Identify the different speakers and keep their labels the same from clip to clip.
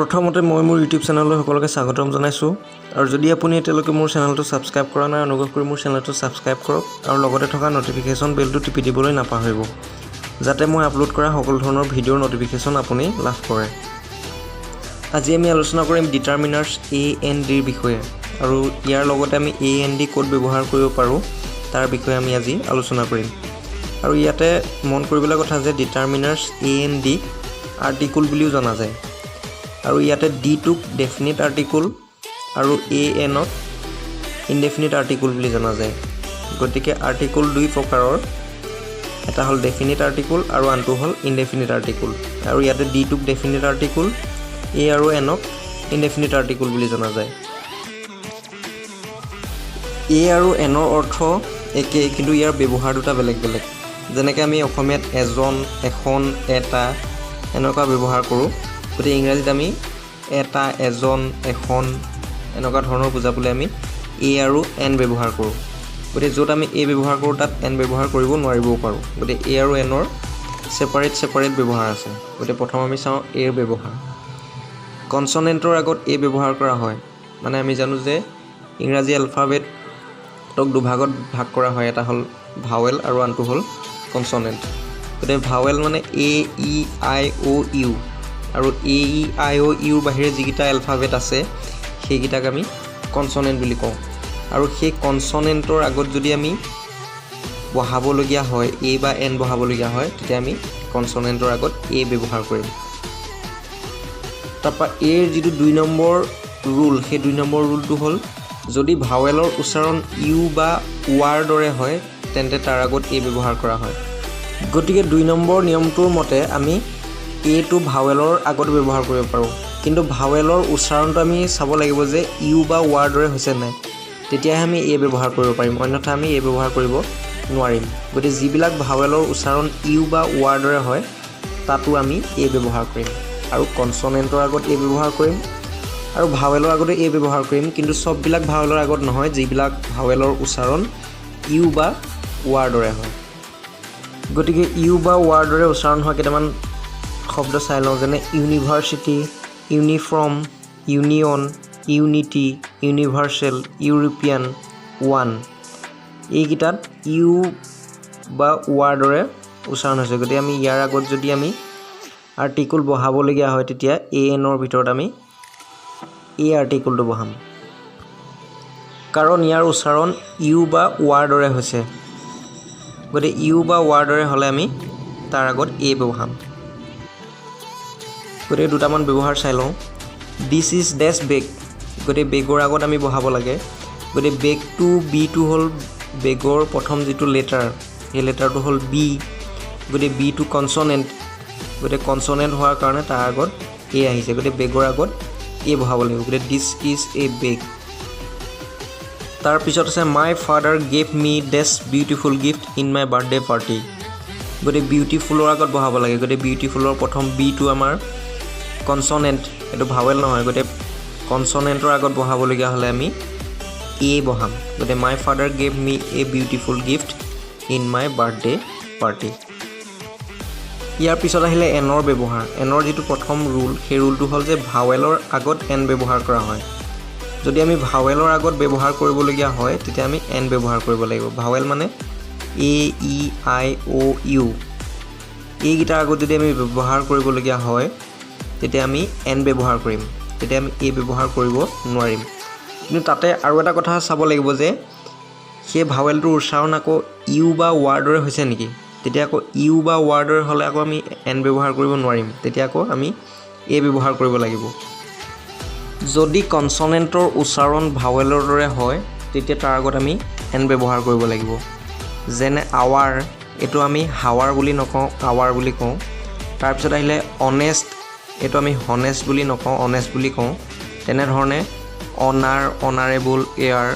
Speaker 1: প্ৰথমতে মই মোৰ ইউটিউব চেনেললৈ সকলোকে স্বাগতম জনাইছোঁ আৰু যদি আপুনি এতিয়ালৈকে মোৰ চেনেলটো ছাবস্ক্ৰাইব কৰা নাই অনুগ্ৰহ কৰি মোৰ চেনেলটো ছাবস্ক্ৰাইব কৰক আৰু লগতে থকা নটিফিকেশ্যন বেলটো টিপি দিবলৈ নাপাহৰিব যাতে মই আপলোড কৰা সকলো ধৰণৰ ভিডিঅ'ৰ নটিফিকেশ্যন আপুনি লাভ কৰে। আজি আমি আলোচনা কৰিম ডিটাৰমিনাৰ্ছ এ এন ডিৰ বিষয়ে আৰু ইয়াৰ লগতে আমি এ এন ডি ক'ত ব্যৱহাৰ কৰিব পাৰোঁ তাৰ বিষয়ে আমি আজি আলোচনা কৰিম। আৰু ইয়াতে মন কৰিবলগীয়া কথা যে determiners A N D article বুলিও জনা যায় আৰু ইয়াতে ডিটোক ডেফিনিট আৰ্টিকল আৰু এ এনক ইনডেফিনিট আৰ্টিকল বুলি জনা যায়। গতিকে আৰ্টিকল দুই প্ৰকাৰৰ, এটা হ'ল ডেফিনিট আৰ্টিকল আৰু আনটো হ'ল ইনডেফিনিট আৰ্টিকল। আৰু ইয়াতে ডিটোক ডেফিনিট আৰ্টিকল, এ আৰু এনক ইনডেফিনিট আৰ্টিকল বুলি জনা যায়। এ আৰু এনৰ অৰ্থ একে, কিন্তু ইয়াৰ ব্যৱহাৰ দুটা বেলেগ বেলেগ। যেনেকৈ আমি অসমীয়াত এজন, এখন, এটা এনেকুৱা ব্যৱহাৰ কৰোঁ, গতিকে ইংৰাজীত আমি এটা, এজন, এখন এনেকুৱা ধৰণৰ বুজাবলৈ আমি এ আৰু এন ব্যৱহাৰ কৰোঁ। গতিকে য'ত আমি এ ব্যৱহাৰ কৰোঁ তাত এন ব্যৱহাৰ কৰিব নোৱাৰিবও পাৰোঁ। গতিকে এ আৰু এনৰ ছেপাৰেট ব্যৱহাৰ আছে। গতিকে প্ৰথম আমি চাওঁ এৰ ব্যৱহাৰ। কনছনেণ্টৰ আগত এ ব্যৱহাৰ কৰা হয়। মানে আমি জানো যে ইংৰাজী এলফাবেটক দুভাগত ভাগ কৰা হয়, এটা হ'ল ভাৱেল আৰু আনটো হ'ল কনছনেণ্ট। গতিকে ভাৱেল মানে এ, ই, আই, অ', ইউ আৰু এ, ই, আই, অ', ইউৰ বাহিৰে যিকেইটা এলফাবেট আছে সেইকেইটাক আমি কনছনেণ্ট বুলি কওঁ। আৰু সেই কনছনেণ্টৰ আগত যদি আমি বহাবলগীয়া হয়, এ বা এন বহাবলগীয়া হয়, তেতিয়া আমি কনছনেণ্টৰ আগত এ ব্যৱহাৰ কৰিম। তাৰপৰা এৰ যিটো 2 নম্বৰ ৰুল, সেই 2 নম্বৰ ৰুলটো হ'ল যদি ভাৱেলৰ উচ্চাৰণ ইউ বা ৱাৰ দৰে হয় তেন্তে তাৰ আগত এ ব্যৱহাৰ কৰা হয়। গতিকে 2 নম্বৰ নিয়মটোৰ মতে আমি এটো ভাৱেলৰ আগত ব্যৱহাৰ কৰিব পাৰোঁ, কিন্তু ভাৱেলৰ উচ্চাৰণটো আমি চাব লাগিব যে ইউ বা ৱাৰ দৰে হৈছে নাই, তেতিয়াহে আমি এ ব্যৱহাৰ কৰিব পাৰিম, অন্যথা আমি এ ব্যৱহাৰ কৰিব নোৱাৰিম। গতিকে যিবিলাক ভাৱেলৰ উচ্চাৰণ ইউ বা ৱাৰ দৰে হয় তাতো আমি এ ব্যৱহাৰ কৰিম। আৰু কনছনেণ্টৰ আগত এ ব্যৱহাৰ কৰিম আৰু ভাৱেলৰ আগতে এ ব্যৱহাৰ কৰিম, কিন্তু চববিলাক ভাৱেলৰ আগত নহয়, যিবিলাক ভাৱেলৰ উচ্চাৰণ ইউ বা ৱাৰ দৰে হয়। গতিকে ইউ বা ৱাৰ দৰে উচ্চাৰণ হোৱা কেইটামান শব্দ চাই লওঁ, যেনে university, uniform, union, unity, universal, European, one. এইকেইটাত ইউ বা ৱাৰ দৰে উচ্চাৰণ হৈছে। গতিকে আমি ইয়াৰ আগত যদি আমি আৰ্টিকল বহাবলগীয়া হয় তেতিয়া এ এনৰ ভিতৰত আমি এ আৰ্টিকলটো বহাম, কাৰণ ইয়াৰ উচ্চাৰণ ইউ বা ৱাৰ দৰে হৈছে। গতিকে ইউ বা ৱাৰ দৰে হ'লে আমি তাৰ আগত এ বহাম। গতিকে দুটামান ব্যৱহাৰ চাই লওঁ। দিছ ইজ ডেছ বেগ, গতিকে বেগৰ আগত আমি বহাব লাগে। গতিকে বেগটো বিটো হ'ল বেগৰ প্ৰথম যিটো লেটাৰ, সেই লেটাৰটো হ'ল বি। গতিকে বিটো কনছনেণ্ট, গতিকে কনছনেণ্ট হোৱাৰ কাৰণে তাৰ আগত এ আহিছে। গতিকে বেগৰ আগত এ বহাব লাগিব। গতিকে দিছ ইজ এ বেগ। তাৰপিছত আছে my father gave me this beautiful gift in my birthday party. গতিকে বিউটিফুলৰ আগত বহাব লাগে। গতিকে বিউটিফুলৰ প্ৰথম বিটো আমাৰ কনছনেণ্ট, এইটো ভাৱেল নহয়, গতিকে কনছনেণ্টৰ আগত বহাবলগীয়া হ'লে আমি এ বহাম। গতিকে my father gave me a beautiful gift in my birthday party. ইয়াৰ পিছত আহিলে এনৰ ব্যৱহাৰ। এনৰ যিটো প্ৰথম ৰুল, সেই ৰুলটো হ'ল যে ভাৱেলৰ আগত এন ব্যৱহাৰ কৰা হয়। যদি আমি ভাৱেলৰ আগত ব্যৱহাৰ কৰিবলগীয়া হয় তেতিয়া আমি এন ব্যৱহাৰ কৰিব লাগিব। ভাৱেল মানে এ, ই, আই, অ', ইউ, এইকেইটাৰ আগত যদি আমি ব্যৱহাৰ কৰিবলগীয়া হয় তেতিয়া আমি এন ব্যৱহাৰ কৰিম, তেতিয়া আমি এ ব্যৱহাৰ কৰিব নোৱাৰিম। কিন্তু তাতে আৰু এটা কথা চাব লাগিব যে সেই ভাৱেলটোৰ উচ্চাৰণ আকৌ ইউ বা ৱাৰ দৰে হৈছে নেকি। তেতিয়া আকৌ ইউ বা ৱাৰ দৰে হ'লে আকৌ আমি এন ব্যৱহাৰ কৰিব নোৱাৰিম, তেতিয়া আকৌ আমি এ ব্যৱহাৰ কৰিব লাগিব। যদি কনছনেণ্টৰ উচ্চাৰণ ভাৱেলৰ দৰে হয় তেতিয়া তাৰ আগত আমি এন ব্যৱহাৰ কৰিব লাগিব। যেনে আৱাৰ, এইটো আমি হাৱাৰ বুলি নকওঁ, আৱাৰ বুলি কওঁ। তাৰপিছত আহিলে অনেষ্ট, এইটো আমি হনেষ্ট বুলি নকওঁ, অনেষ্ট বুলি কওঁ। তেনেধৰণে অনাৰ, অনাৰেবল, এয়াৰ।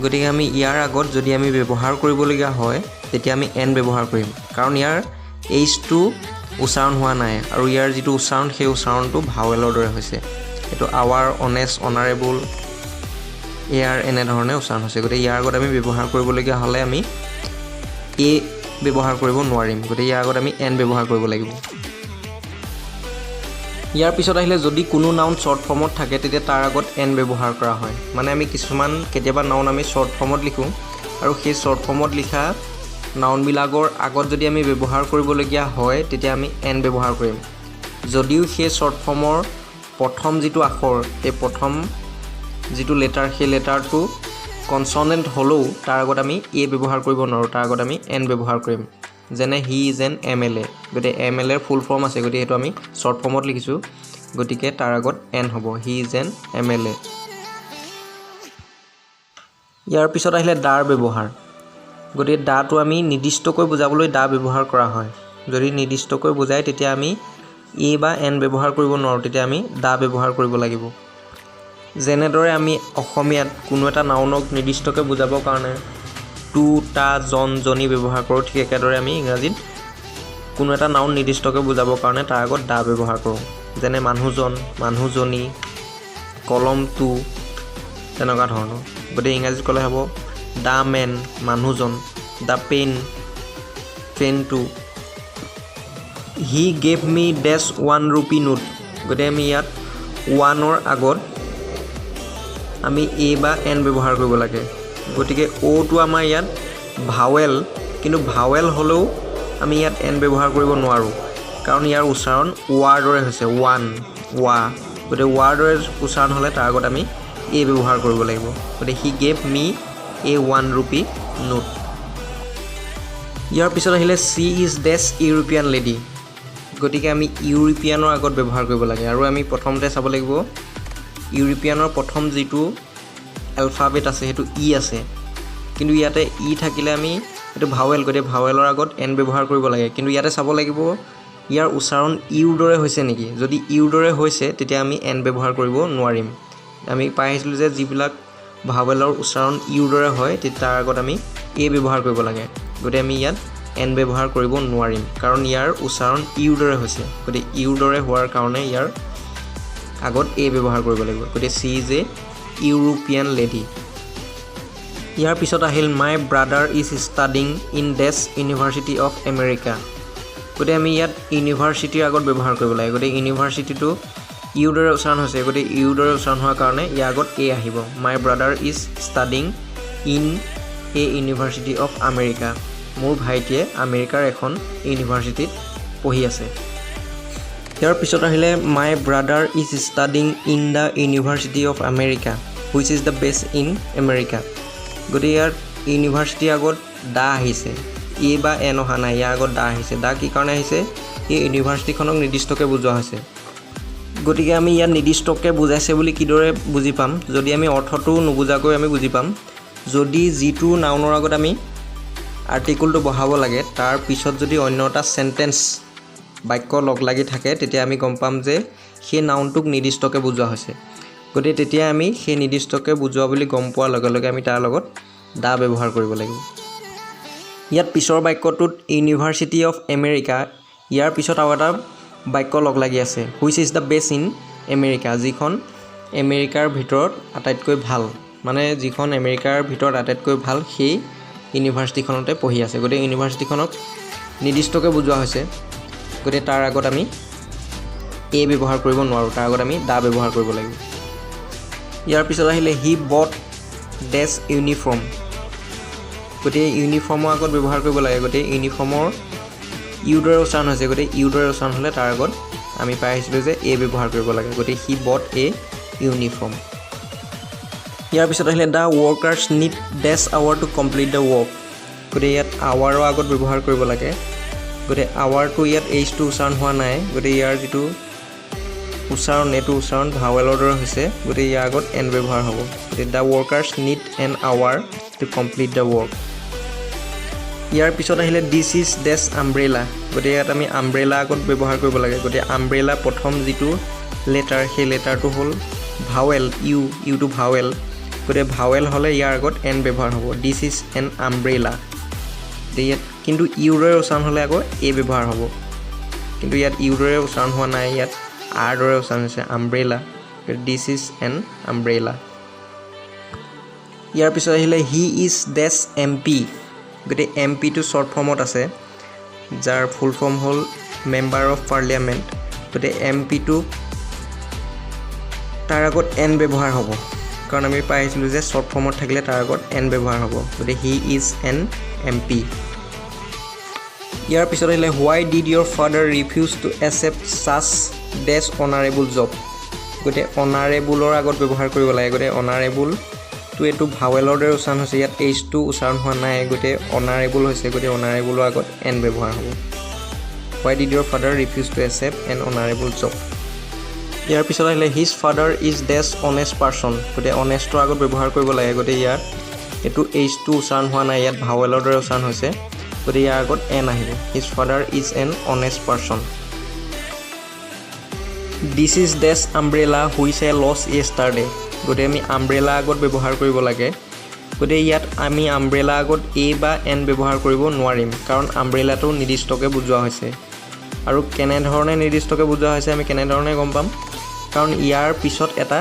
Speaker 1: গতিকে আমি ইয়াৰ আগত যদি আমি ব্যৱহাৰ কৰিবলগীয়া হয় তেতিয়া আমি এন ব্যৱহাৰ কৰিম, কাৰণ ইয়াৰ এইচটো উচ্চাৰণ হোৱা নাই আৰু ইয়াৰ যিটো উচ্চাৰণ সেই উচ্চাৰণটো ভাৱেলৰ দৰে হৈছে। এইটো আৱাৰ, অনেষ্ট, অনাৰেবল, এয়াৰ এনেধৰণে উচ্চাৰণ হৈছে। গতিকে ইয়াৰ আগত আমি ব্যৱহাৰ কৰিবলগীয়া হ'লে আমি এ ব্যৱহাৰ কৰিব নোৱাৰিম, গতিকে ইয়াৰ আগত আমি এন ব্যৱহাৰ কৰিব লাগিব। ইয়াৰ পিছত আহিলে যদি কোনো নাউন শ্বৰ্ট ফৰ্মত থাকে তেতিয়া তাৰ আগত এন ব্যৱহাৰ কৰা হয় মানে আমি কিছুমান কেতিয়াবা নাউন আমি শ্বৰ্ট ফৰ্মত লিখোঁ আৰু সেই শ্বৰ্ট ফৰ্মত লিখা নাউনবিলাকৰ আগত যদি আমি ব্যৱহাৰ কৰিবলগীয়া হয় তেতিয়া আমি এন ব্যৱহাৰ কৰিম যদিও সেই শ্বৰ্ট ফৰ্মৰ প্ৰথম যিটো আখৰ সেই প্ৰথম যিটো লেটাৰ সেই লেটাৰটো কনছনেণ্ট হ'লেও তাৰ আগত আমি এ ব্যৱহাৰ কৰিব নোৱাৰোঁ তাৰ আগত আমি এন ব্যৱহাৰ কৰিম যেনে হি ইজ এন MLA গতিকে MLA ফুল ফৰ্ম আছে গতিকে সেইটো আমি শ্বৰ্ট ফৰ্মত লিখিছোঁ গতিকে তাৰ আগত এন হ'ব হি ইজ এন MLA ইয়াৰ পিছত আহিলে দাৰ ব্যৱহাৰ গতিকে দাটো আমি নিৰ্দিষ্টকৈ বুজাবলৈ দা ব্যৱহাৰ কৰা হয় যদি নিৰ্দিষ্টকৈ বুজায় তেতিয়া আমি এ বা এন ব্যৱহাৰ কৰিব নোৱাৰোঁ তেতিয়া আমি দা ব্যৱহাৰ কৰিব লাগিব যেনেদৰে আমি অসমীয়াত কোনো এটা নাউনক নিৰ্দিষ্টকৈ বুজাবৰ কাৰণে টু টা জন জনী ব্যৱহাৰ কৰোঁ ঠিক একেদৰে আমি ইংৰাজীত কোনো এটা নাউন নিৰ্দিষ্টকৈ বুজাবৰ কাৰণে তাৰ আগত দা ব্যৱহাৰ কৰোঁ যেনে মানুহজন মানুহজনী কলমটো তেনেকুৱা ধৰণৰ গতিকে ইংৰাজীত ক'লে হ'ব দ্য মেন মানুহজন দ্য পেনটো he gave me dash 1 rupee note গতিকে আমি ইয়াত ওৱানৰ আগত আমি এ বা এন ব্যৱহাৰ কৰিব লাগে গতিকে অ'টো আমাৰ ইয়াত ভাৱেল কিন্তু ভাৱেল হ'লেও আমি ইয়াত এন ব্যৱহাৰ কৰিব নোৱাৰোঁ কাৰণ ইয়াৰ উচ্চাৰণ ৱাৰ দৰে হৈছে ৱা গতিকে ৱাৰ দৰে উচ্চাৰণ হ'লে তাৰ আগত আমি এ ব্যৱহাৰ কৰিব লাগিব গতিকে he gave me a 1 rupee note ইয়াৰ পিছত আহিলে she is dash European lady গতিকে আমি ইউৰোপিয়ানৰ আগত ব্যৱহাৰ কৰিব লাগে আৰু আমি প্ৰথমতে চাব লাগিব ইউৰোপিয়ানৰ প্ৰথম যিটো এলফাবেট আছে সেইটো ই আছে কিন্তু ইয়াতে ই থাকিলে আমি এইটো ভাৱেল গতিকে ভাৱেলৰ আগত এন ব্যৱহাৰ কৰিব লাগে কিন্তু ইয়াতে চাব লাগিব ইয়াৰ উচ্চাৰণ ইউৰ দৰে হৈছে নেকি যদি ইউৰ দৰে হৈছে তেতিয়া আমি এন ব্যৱহাৰ কৰিব নোৱাৰিম আমি পাই আহিছিলোঁ যে যিবিলাক ভাৱেলৰ উচ্চাৰণ ইউৰ দৰে হয় তেতিয়া তাৰ আগত আমি এ ব্যৱহাৰ কৰিব লাগে গতিকে আমি ইয়াত এন ব্যৱহাৰ কৰিব নোৱাৰিম কাৰণ ইয়াৰ উচ্চাৰণ ইউৰ দৰে হৈছে গতিকে ইউৰ দৰে হোৱাৰ কাৰণে ইয়াৰ আগত এ ব্যৱহাৰ কৰিব লাগিব গতিকে she is a European lady ইয়াৰ পিছত আহিল my brother is studying in dash university of America গতিকে আমি ইয়াত ইউনিভাৰ্চিটিৰ আগত ব্যৱহাৰ কৰিব লাগে গতিকে ইউনিভাৰ্চিটিটো ইউৰ দৰে উচ্চাৰণ হৈছে গতিকে ইউৰ দৰে উচ্চাৰণ হোৱাৰ কাৰণে ইয়াৰ আগত এ আহিব my brother is studying in a university of America মোৰ ভাইটিয়ে আমেৰিকাৰ এখন ইউনিভাৰ্চিটিত পঢ়ি আছে ইয়াৰ পিছত আহিলে my brother is studying in the university of America which is the best in America গতিকে ইয়াত ইউনিভাৰ্চিটিৰ আগত দা আহিছে এ বা এন অহা নাই ইয়াৰ আগত দা আহিছে দা কি কাৰণে আহিছে এই ইউনিভাৰ্চিটিখনক নিৰ্দিষ্টকৈ বুজোৱা হৈছে গতিকে আমি ইয়াত নিৰ্দিষ্টকৈ বুজাইছে বুলি কিদৰে বুজি পাম যদি আমি অৰ্থটো নুবুজাকৈ আমি বুজি পাম যদি যিটো নাউনৰ আগত আমি আৰ্টিকলটো বহাব লাগে তাৰ পিছত যদি অন্য এটা চেণ্টেন্স বাক্য লগ লাগি থাকে তেতিয়া আমি গম পাম যে সেই নাউনটোক নিৰ্দিষ্টকৈ বুজোৱা হৈছে গতিকে তেতিয়া আমি সেই নিৰ্দিষ্টকৈ বুজোৱা বুলি গম পোৱাৰ লগে লগে আমি তাৰ লগত দা ব্যৱহাৰ কৰিব লাগিব ইয়াত পিছৰ বাক্যটোত ইউনিভাৰ্চিটি অফ আমেৰিকা ইয়াৰ পিছত আৰু এটা বাক্য লগ লাগি আছে which is the best in America যিখন আমেৰিকাৰ ভিতৰত আটাইতকৈ ভাল মানে যিখন আমেৰিকাৰ ভিতৰত আটাইতকৈ ভাল সেই ইউনিভাৰ্চিটিখনতে পঢ়ি আছে গতিকে ইউনিভাৰ্চিটিখনক নিৰ্দিষ্টকৈ বুজোৱা হৈছে গতিকে তাৰ আগত আমি এ ব্যৱহাৰ কৰিব নোৱাৰোঁ তাৰ আগত আমি দা ব্যৱহাৰ কৰিব লাগিব ইয়াৰ পিছত আহিলে হি বট ডেছ ইউনিফৰ্ম গতিকে ইউনিফৰ্মৰ আগত ব্যৱহাৰ কৰিব লাগে গতিকে ইউনিফৰ্মৰ ইউৰ দৰে উচ্চাৰণ হৈছে গতিকে ইউৰ দৰে উচ্চাৰণ হ'লে তাৰ আগত আমি পাই আহিছিলোঁ যে এ ব্যৱহাৰ কৰিব লাগে গতিকে হি বট এ ইউনিফৰ্ম ইয়াৰ পিছত আহিলে the workers need this hour to complete the work গতিকে ইয়াত আৱাৰৰ আগত ব্যৱহাৰ কৰিব লাগে গতিকে আৱাৰটো ইয়াত এইচটো উচ্চাৰণ হোৱা নাই গতিকে ইয়াৰ যিটো উচ্চাৰণ এইটো উচ্চাৰণ ভাৱেলৰ দৰে হৈছে গতিকে ইয়াৰ আগত এন ব্যৱহাৰ হ'ব গতিকে the workers need an hour to complete the work ইয়াৰ পিছত আহিলে দিছ ইজ ডেছ আমব্ৰেলা গতিকে ইয়াত আমি আমব্ৰেলা আগত ব্যৱহাৰ কৰিব লাগে গতিকে আমব্ৰেলা প্ৰথম যিটো লেটাৰ সেই লেটাৰটো হ'ল ভাৱেল ইউটো ভাৱেল গতিকে ভাৱেল হ'লে ইয়াৰ আগত এন ব্যৱহাৰ হ'ব দিছ ইজ এন আমব্ৰেলা ইয়াত কিন্তু ইউৰে উচ্চাৰণ হ'লে আকৌ এ ব্যৱহাৰ হ'ব কিন্তু ইয়াত ইউৰে উচ্চাৰণ হোৱা নাই ইয়াত আৰ দৰে উচ্চাৰণ হৈছে umbrella this is an umbrella ইয়াৰ পিছত আহিলে হি ইজ ডেছ MP গতিকে MPটো শ্বৰ্ট ফৰ্মত আছে যাৰ ফুল ফৰ্ম হ'ল মেম্বাৰ অফ পাৰ্লিয়ামেণ্ট গতিকে MPটো তাৰ আগত এন ব্যৱহাৰ হ'ব কাৰণ আমি পাই আহিছিলোঁ যে শ্বৰ্ট ফৰ্মত থাকিলে তাৰ আগত এন ব্যৱহাৰ হ'ব গতিকে হি ইজ এন MP ইয়াৰ পিছত আহিলে why did your father refuse to accept such this honourable job গতিকে অনাৰেবলৰ আগত ব্যৱহাৰ কৰিব লাগে গতিকে অনাৰেবলটো এইটো ভাৱেলৰ দৰে উচ্চাৰণ হৈছে ইয়াত এইচটো উচ্চাৰণ হোৱা নাই গতিকে অনাৰেবল হৈছে গতিকে অনাৰেবলৰ আগত এন ব্যৱহাৰ হ'ব why did your father refuse to accept an honourable job ইয়াৰ পিছত আহিলে his father is dash honest person গতিকে অনেষ্টৰ আগত ব্যৱহাৰ কৰিব লাগে গতিকে ইয়াত এইটো এইচটো উচ্চাৰণ হোৱা নাই ইয়াত ভাৱেলৰ দৰে উচ্চাৰণ হৈছে গতিকে ইয়াৰ আগত এন আহিব his father is an honest person this is dash umbrella which a lost yesterday গতিকে আমি আমব্ৰেলা আগত ব্যৱহাৰ কৰিব লাগে গতিকে ইয়াত আমি আমব্ৰেলা আগত এ বা এন ব্যৱহাৰ কৰিব নোৱাৰিম কাৰণ আমব্ৰেলাটো নিৰ্দিষ্টকৈ বুজোৱা হৈছে আৰু কেনেধৰণে নিৰ্দিষ্টকৈ বুজোৱা হৈছে আমি কেনেধৰণে গম পাম কাৰণ ইয়াৰ পিছত এটা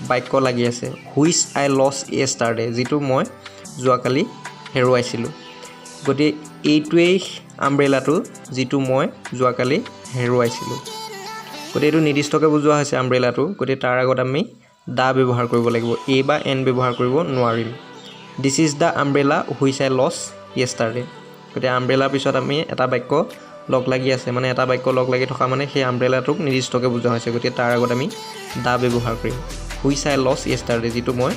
Speaker 1: বাক্য লাগি আছে হুইচ আই লছ য়েষ্টাৰডে যিটো মই যোৱাকালি হেৰুৱাইছিলোঁ গতিকে এইটোৱেই আমব্ৰেলাটো যিটো মই যোৱাকালি হেৰুৱাইছিলোঁ গতিকে এইটো নিৰ্দিষ্টকৈ বুজোৱা হৈছে আমব্ৰেলাটো গতিকে তাৰ আগত আমি দা ব্যৱহাৰ কৰিব লাগিব এ বা এন ব্যৱহাৰ কৰিব নোৱাৰিম this is the umbrella which I lost yesterday গতিকে আমব্ৰেলাৰ পিছত আমি এটা বাক্য লগ লাগি আছে মানে এটা বাক্য লগ লাগি থকা মানে সেই আমব্ৰেলাটোক নিৰ্দিষ্টকৈ বুজোৱা হৈছে গতিকে তাৰ আগত আমি দা ব্যৱহাৰ কৰিম হুইচ আই লছ য়েষ্টাৰডে যিটো মই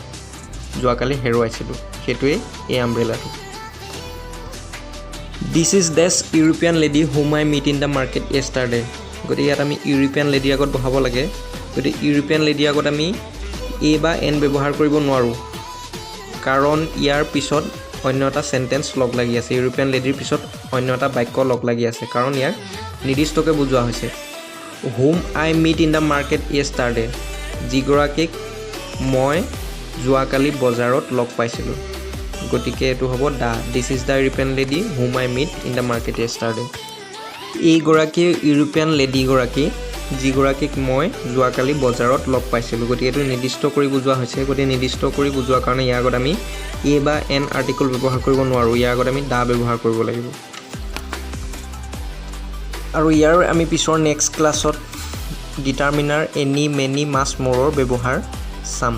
Speaker 1: যোৱাকালি হেৰুৱাইছিলোঁ সেইটোৱেই এই আমব্ৰেলাটো this is dash European lady whom I meet in the market yesterday গতিকে ইয়াত আমি ইউৰোপিয়ান লেডিৰ আগত বহাব লাগে গতিকে ইউৰোপিয়ান লেডিৰ আগত আমি এ বা এন ব্যৱহাৰ কৰিব নোৱাৰোঁ কাৰণ ইয়াৰ পিছত অন্য এটা চেণ্টেন্স লগ লাগি আছে ইউৰোপিয়ান লেডিৰ পিছত অন্য এটা বাক্য লগ লাগি আছে কাৰণ ইয়াক নিৰ্দিষ্টকৈ বুজোৱা হৈছে whom I meet in the market yesterday যিগৰাকীক মই যোৱাকালি বজাৰত লগ পাইছিলোঁ গতিকে এইটো হ'ব the this is the European lady whom I meet in the market yesterday এইগৰাকী ইউৰোপিয়ান লেডিগৰাকী যিগৰাকীক মই যোৱাকালি বজাৰত লগ পাইছিলোঁ গতিকে এইটো নিৰ্দিষ্ট কৰি বুজোৱা হৈছে গতিকে নিৰ্দিষ্ট কৰি বুজোৱাৰ কাৰণে ইয়াৰ আগত আমি এ বা এন আৰ্টিকল ব্যৱহাৰ কৰিব নোৱাৰোঁ ইয়াৰ আগত আমি দা ব্যৱহাৰ কৰিব লাগিব আৰু ইয়াৰ আমি পিছৰ নেক্সট ক্লাছত ডিটাৰমিনাৰ এনি মেনি মাছ মৰৰ ব্যৱহাৰ চাম